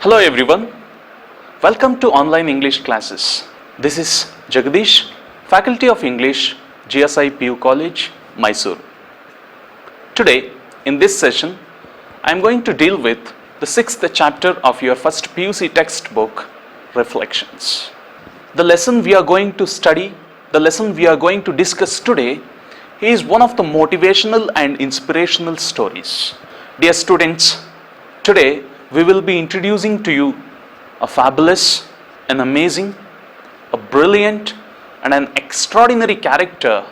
Hello everyone, welcome to online English classes. This is Jagadish, Faculty of English, GSIPU College, Mysuru. Today, in this session, I am going to deal with the 6th chapter of your first PUC textbook, Reflections. The lesson we are going to study, the lesson we are going to discuss today is one of the motivational and inspirational stories. Dear students, today we will be introducing to you a fabulous, an amazing, a brilliant and an extraordinary character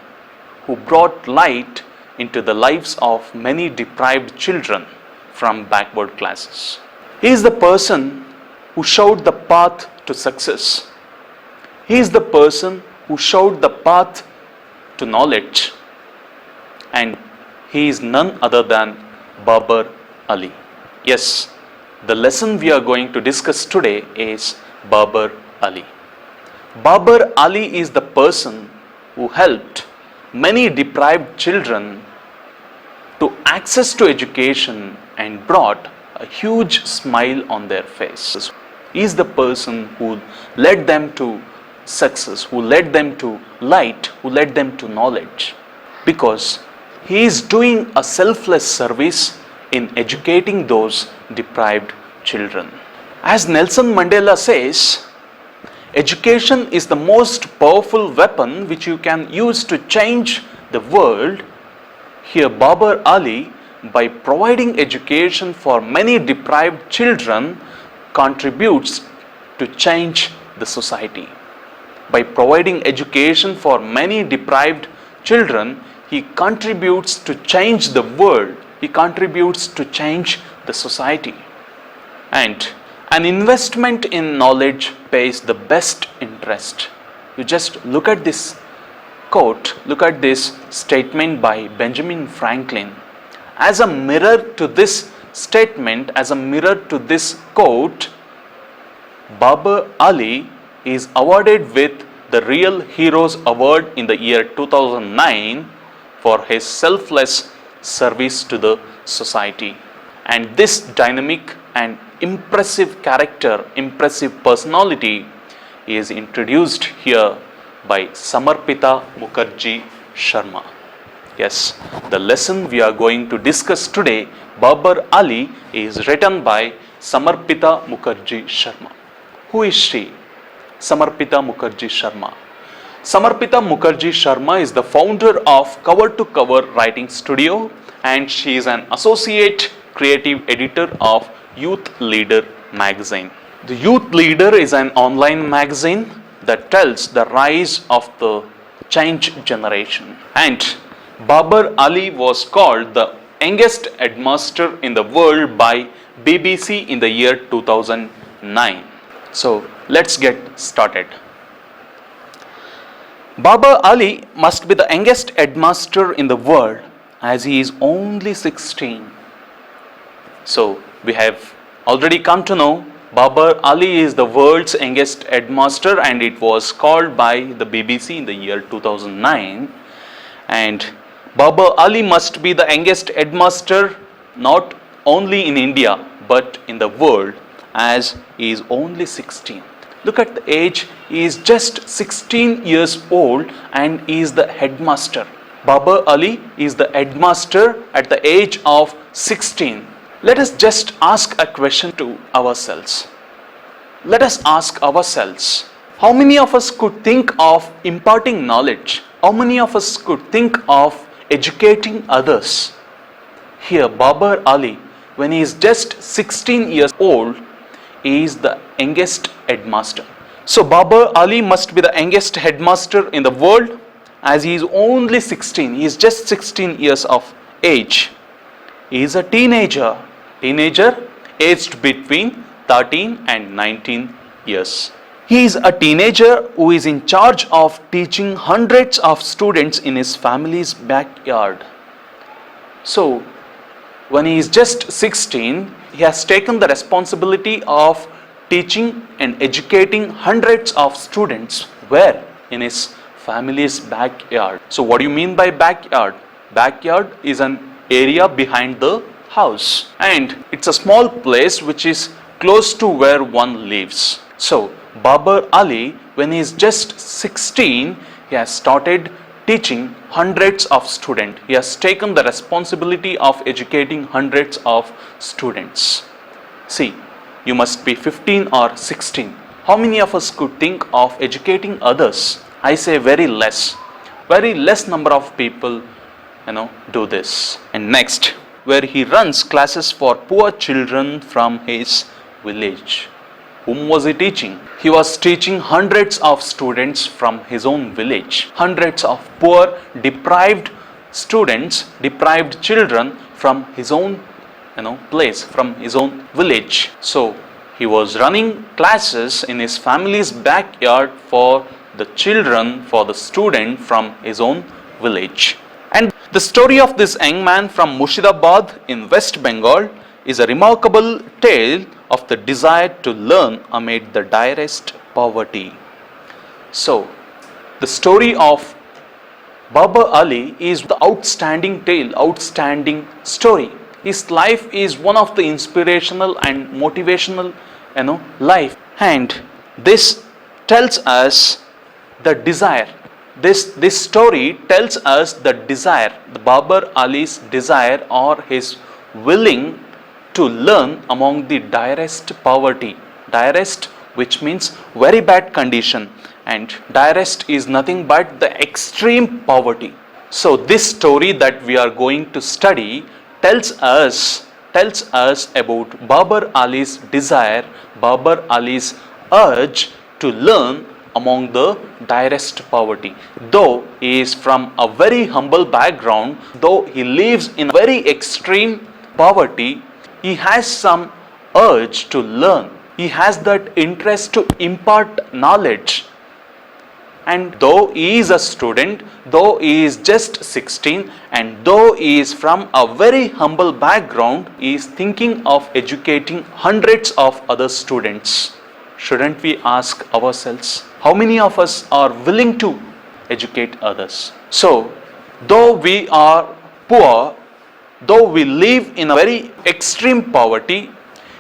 who brought light into the lives of many deprived children from backward classes. He is the person who showed the path to success. He is the person who showed the path to knowledge, and he is none other than Babar Ali. Yes, the lesson we are going to discuss today is Babar Ali. Babar Ali is the person who helped many deprived children to access to education and brought a huge smile on their faces. He is the person who led them to success, who led them to light, who led them to knowledge, because he is doing a selfless service in educating those deprived children. As Nelson Mandela says, education is the most powerful weapon which you can use to change the world. Here Babar Ali, by providing education for many deprived children, contributes to change the society. By providing education for many deprived children, he contributes to change the world. He contributes to change the society. And an investment in knowledge pays the best interest. You just look at this quote, look at this statement by Benjamin Franklin. As a mirror to this statement, as a mirror to this quote, Babar Ali is awarded with the Real Heroes Award in the year 2009 for his selfless service to the society. And this dynamic and impressive character, impressive personality is introduced here by Samarpita Mukherjee Sharma. Yes, the lesson we are going to discuss today, Babar Ali, is written by Samarpita Mukherjee Sharma. Who is she? Samarpita Mukherjee Sharma. Samarpita Mukherjee Sharma is the founder of Cover to Cover Writing Studio, and she is an associate creative editor of Youth Leader magazine. The Youth Leader is an online magazine that tells the rise of the change generation. And Babar Ali was called the youngest headmaster in the world by BBC in the year 2009. So let's get started. Babar Ali must be the youngest headmaster in the world as he is only 16. So we have already come to know Babar Ali is the world's youngest headmaster, and it was called by the BBC in the year 2009. And Babar Ali must be the youngest headmaster not only in India but in the world as he is only 16. Look at the age, he is just 16 years old and he is the headmaster. Babar Ali is the headmaster at the age of 16. Let us just ask a question to ourselves. Let us ask ourselves, how many of us could think of imparting knowledge? How many of us could think of educating others? Here Babar Ali, when he is just 16 years old, he is the youngest headmaster. So Babar Ali must be the youngest headmaster in the world as he is only 16. He is just 16 years of age. He is a teenager aged between 13 and 19 years. He is a teenager who is in charge of teaching hundreds of students in his family's backyard. So when he is just 16, he has taken the responsibility of teaching and educating hundreds of students. Where? In his family's backyard. So what do you mean by backyard? Backyard is an area behind the house, and it's a small place which is close to where one lives. So Babar Ali, when he is just 16, he has started teaching hundreds of students. He has taken the responsibility of educating hundreds of students. See, you must be 15 or 16. How many of us could think of educating others? I say very less. Very less number of people, do this. And next, where he runs classes for poor children from his village. Whom was he teaching? He was teaching hundreds of students from his own village. Hundreds of poor, deprived students, deprived children from his own place, from his own village. So he was running classes in his family's backyard for the children, for the student from his own village. And the story of this young man from Murshidabad in West Bengal is a remarkable tale of the desire to learn amid the direst poverty. So, the story of Babar Ali is the outstanding tale, outstanding story. His life is one of the inspirational and motivational, life. And this tells us the desire. This story tells us the desire, the Babar Ali's desire or his willing to learn among the direst poverty. Direst, which means very bad condition, and direst is nothing but the extreme poverty. So this story that we are going to study tells us about Babar Ali's desire, Babar Ali's urge to learn among the direst poverty. Though he is from a very humble background, though he lives in very extreme poverty, he has some urge to learn. He has that interest to impart knowledge. And though he is a student, though he is just 16, and though he is from a very humble background, he is thinking of educating hundreds of other students. Shouldn't we ask ourselves, how many of us are willing to educate others? So, though we are poor, though we live in a very extreme poverty,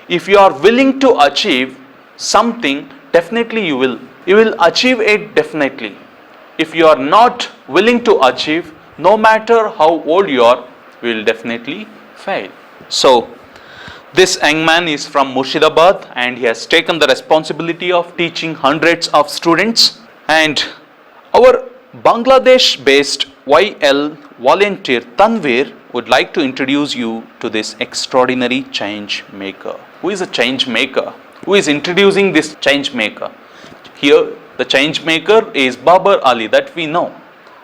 if you are willing to achieve something, definitely you will achieve it definitely. If you are not willing to achieve, no matter how old you are, you will definitely fail. So, this young man is from Murshidabad and he has taken the responsibility of teaching hundreds of students. And our Bangladesh-based YL volunteer Tanvir would like to introduce you to this extraordinary change maker. Who is a change maker? Who is introducing this change maker? Here, the change maker is Babar Ali, that we know.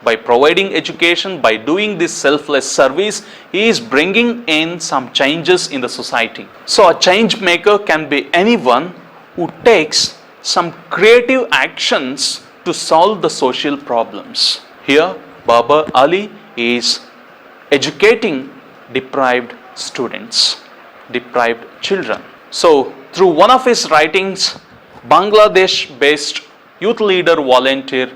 By providing education, by doing this selfless service, he is bringing in some changes in the society. So a change maker can be anyone who takes some creative actions to solve the social problems. Here, Babar Ali is educating deprived students, deprived children. So through one of his writings, Bangladesh-based youth leader volunteer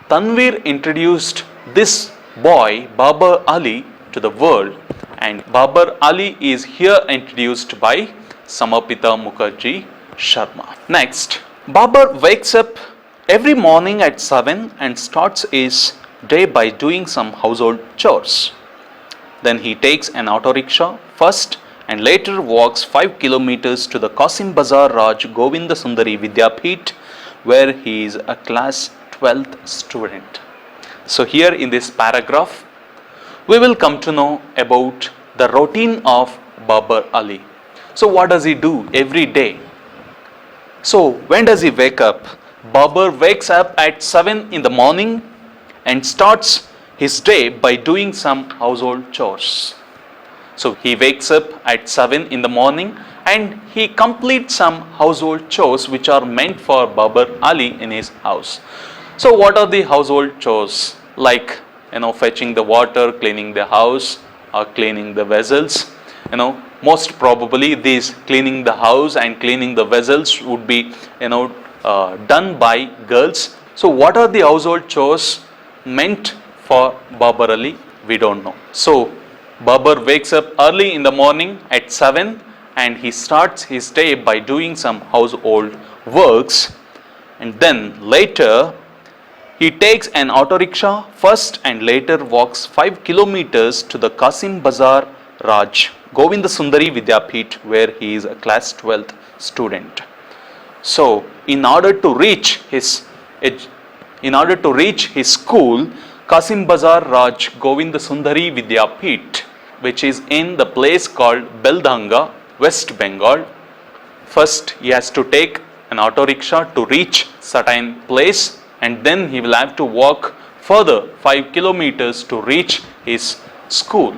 Tanvir introduced this boy Babar Ali to the world, and Babar Ali is here introduced by Samapita Mukherjee Sharma. Next, Babar wakes up every morning at 7 and starts his day by doing some household chores. Then he takes an auto rickshaw first and later walks 5 kilometers to the Qasim Bazar Raj Govinda Sundari Vidyapith, where he is a class 12th student. So here in this paragraph, we will come to know about the routine of Babar Ali. So what does he do every day? So when does he wake up? Babar wakes up at 7 in the morning and starts his day by doing some household chores. So he wakes up at 7 in the morning and he completes some household chores which are meant for Babar Ali in his house. So what are the household chores? Like, fetching the water, cleaning the house, or cleaning the vessels. Most probably these cleaning the house and cleaning the vessels would be, done by girls. So what are the household chores meant for Babar Ali? We don't know. So Babar wakes up early in the morning at 7 and he starts his day by doing some household works, and then later he takes an auto rickshaw first and later walks 5 kilometers to the Kasim Bazar Raj Govinda Sundari Vidyapith, where he is a class 12th student. So in order to reach his school, Kasim Bazar Raj Govinda Sundari Vidyapith, which is in the place called Beldanga, West Bengal, first he has to take an auto rickshaw to reach certain place, and then he will have to walk further 5 kilometers to reach his school.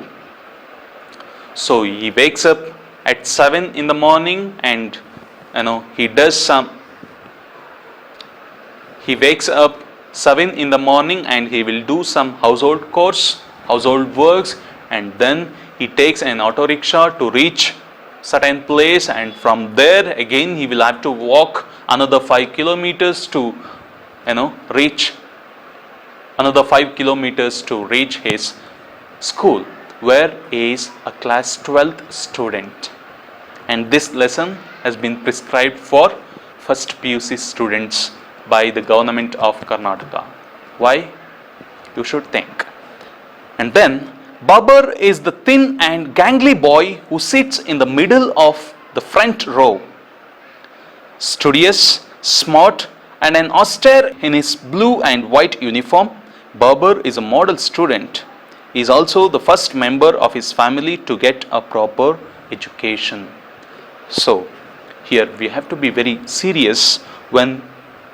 So he wakes up at 7 in the morning, and he wakes up 7 in the morning and he will do some household works, and then he takes an auto rickshaw to reach certain place, and from there again he will have to walk another 5 kilometers to reach his school, where he is a class 12th student. And this lesson has been prescribed for first PUC students by the government of Karnataka. Why? You should think. And then Babar is the thin and gangly boy who sits in the middle of the front row. Studious, smart, and an austere in his blue and white uniform, Babar is a model student. He is also the first member of his family to get a proper education. So here we have to be very serious when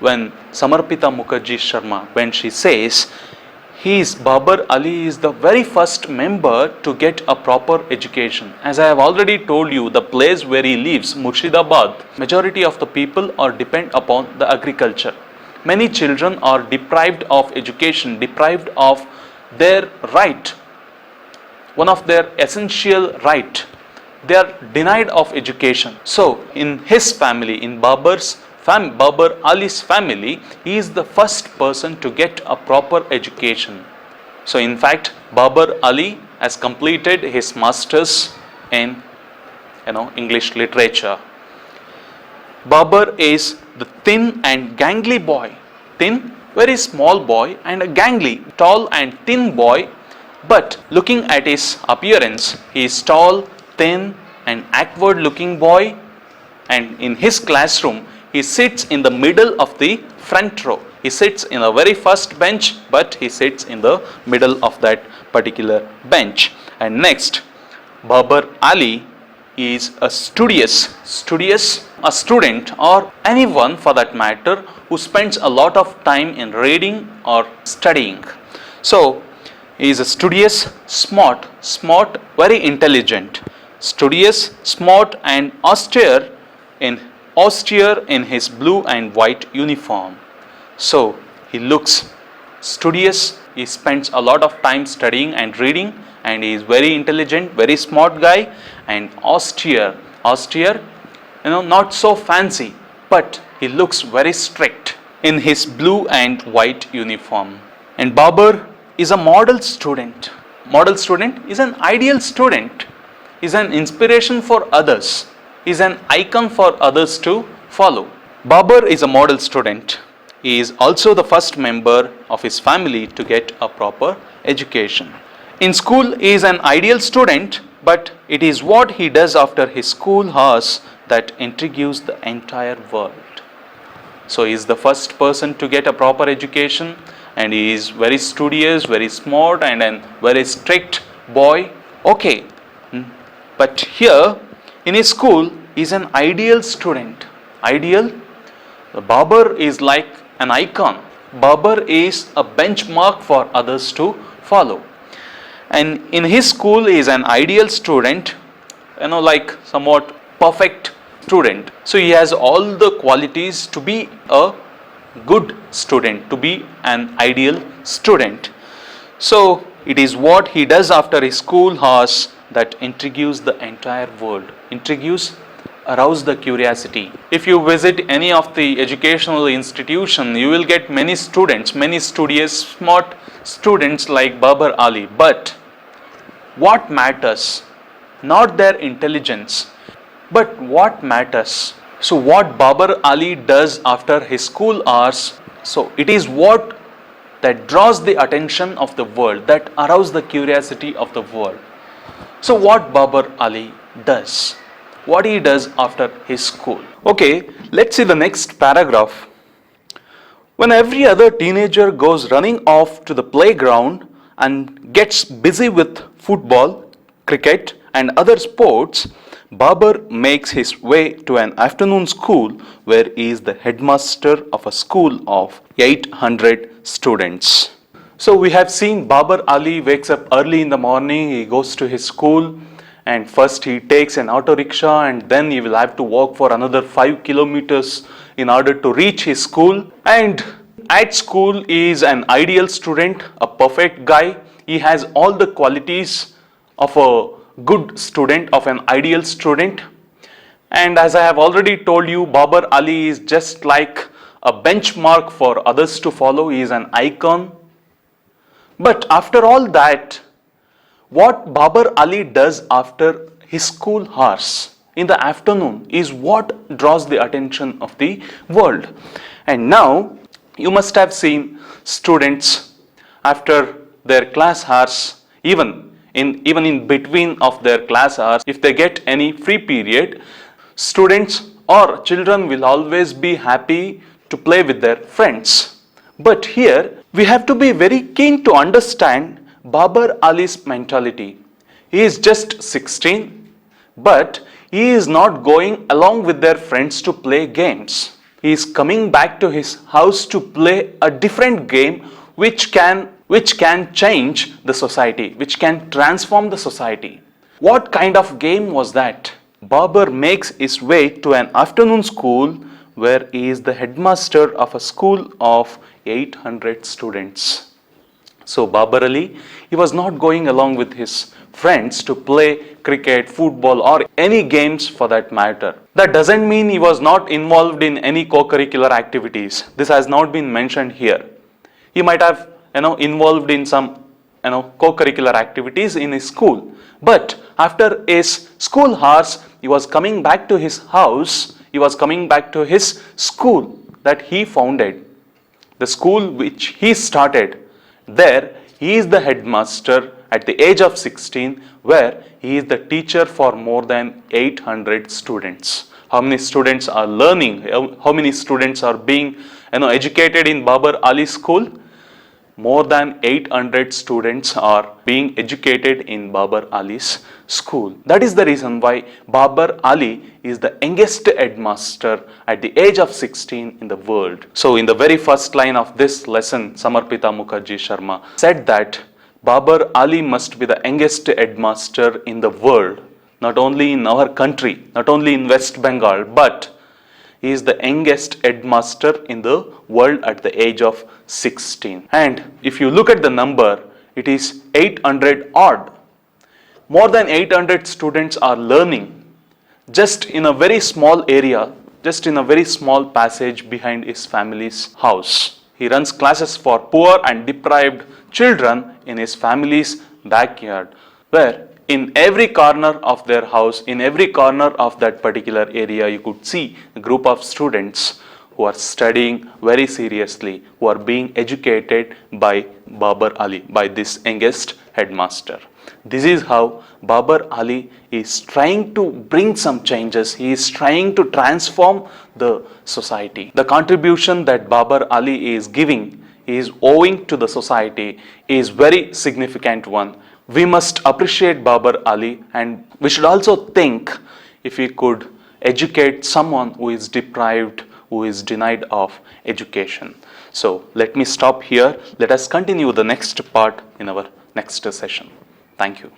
Samarpita Mukherjee Sharma, when she says Babar Ali is the very first member to get a proper education. As I have already told you, the place where he lives, Murshidabad, majority of the people are depend upon the agriculture. Many children are deprived of education, deprived of their right, one of their essential right. They are denied of education. So in his family, in Babar Ali's family, he is the first person to get a proper education. So in fact, Babar Ali has completed his masters in English literature. Babar is the thin and gangly boy. Thin, very small boy, and a gangly, tall and thin boy. But looking at his appearance, he is tall, thin and awkward looking boy, and in his classroom he sits in the middle of the front row. He sits in the very first bench, but he sits in the middle of that particular bench. And next, Babar Ali is a studious, a student, or anyone for that matter, who spends a lot of time in reading or studying. So he is a studious, smart, very intelligent, studious, smart and austere in his blue and white uniform. So he looks studious, he spends a lot of time studying and reading, and he is very intelligent, very smart guy, and austere, not so fancy, but he looks very strict in his blue and white uniform. And Babar is a model student. Model student is an ideal student, is an inspiration for others, is an icon for others to follow. Babar is a model student. He is also the first member of his family to get a proper education. In school, he is an ideal student, but it is what he does after his school hours that intrigues the entire world. So he is the first person to get a proper education, and he is very studious, very smart, and a very strict boy. Okay, but here in his school, he is an ideal student. Ideal? Babar is like an icon. Babar is a benchmark for others to follow. And in his school, he is an ideal student, like somewhat perfect student. So he has all the qualities to be a good student, to be an ideal student. So it is what he does after his school hours that intrigues the entire world. Arouse the curiosity. If you visit any of the educational institution, you will get many students, many studious, smart students like Babar Ali. But what matters? Not their intelligence. But what matters? So what Babar Ali does after his school hours, so it is what that draws the attention of the world, that arouses the curiosity of the world. So what Babar Ali does, what he does after his school. Okay, let's see the next paragraph. When every other teenager goes running off to the playground and gets busy with football, cricket and other sports, Babar makes his way to an afternoon school where he is the headmaster of a school of 800 students. So we have seen Babar Ali wakes up early in the morning, he goes to his school, and first he takes an auto rickshaw and then he will have to walk for another 5 kilometers in order to reach his school. And at school he is an ideal student, a perfect guy. He has all the qualities of a good student, of an ideal student. And as I have already told you, Babar Ali is just like a benchmark for others to follow. He is an icon. But after all that, what Babar Ali does after his school hours in the afternoon is what draws the attention of the world. And now you must have seen students after their class hours, even in between of their class hours, if they get any free period, students or children will always be happy to play with their friends. But here we have to be very keen to understand Babar Ali's mentality. He is just 16, but he is not going along with their friends to play games. He is coming back to his house to play a different game which can change the society, which can transform the society. What kind of game was that? Babar makes his way to an afternoon school where he is the headmaster of a school of 800 students. So Babar Ali, he was not going along with his friends to play cricket, football or any games for that matter. That doesn't mean he was not involved in any co-curricular activities. This has not been mentioned here. He might have involved in some co-curricular activities in his school. But after his school hours, he was coming back to his house, he was coming back to his school that he founded, the school which he started. There he is the headmaster at the age of 16, where he is the teacher for more than 800 students. How many students are learning? How many students are being educated in Babar Ali school? More than 800 students are being educated in Babar Ali's school. That is the reason why Babar Ali is the youngest headmaster at the age of 16 in the world. So in the very first line of this lesson, Samarpita Mukherjee Sharma said that Babar Ali must be the youngest headmaster in the world, not only in our country, not only in West Bengal, but he is the youngest headmaster in the world at the age of 16. And if you look at the number, it is 800 odd. More than 800 students are learning just in a very small area, just in a very small passage behind his family's house. He runs classes for poor and deprived children in his family's backyard, where in every corner of their house, in every corner of that particular area, you could see a group of students who are studying very seriously, who are being educated by Babar Ali, by this youngest headmaster. This is how Babar Ali is trying to bring some changes. He is trying to transform the society. The contribution that Babar Ali is giving, is owing to the society, is very significant one. We must appreciate Babar Ali, and we should also think if we could educate someone who is deprived, who is denied of education. So let me stop here. Let us continue the next part in our next session. Thank you.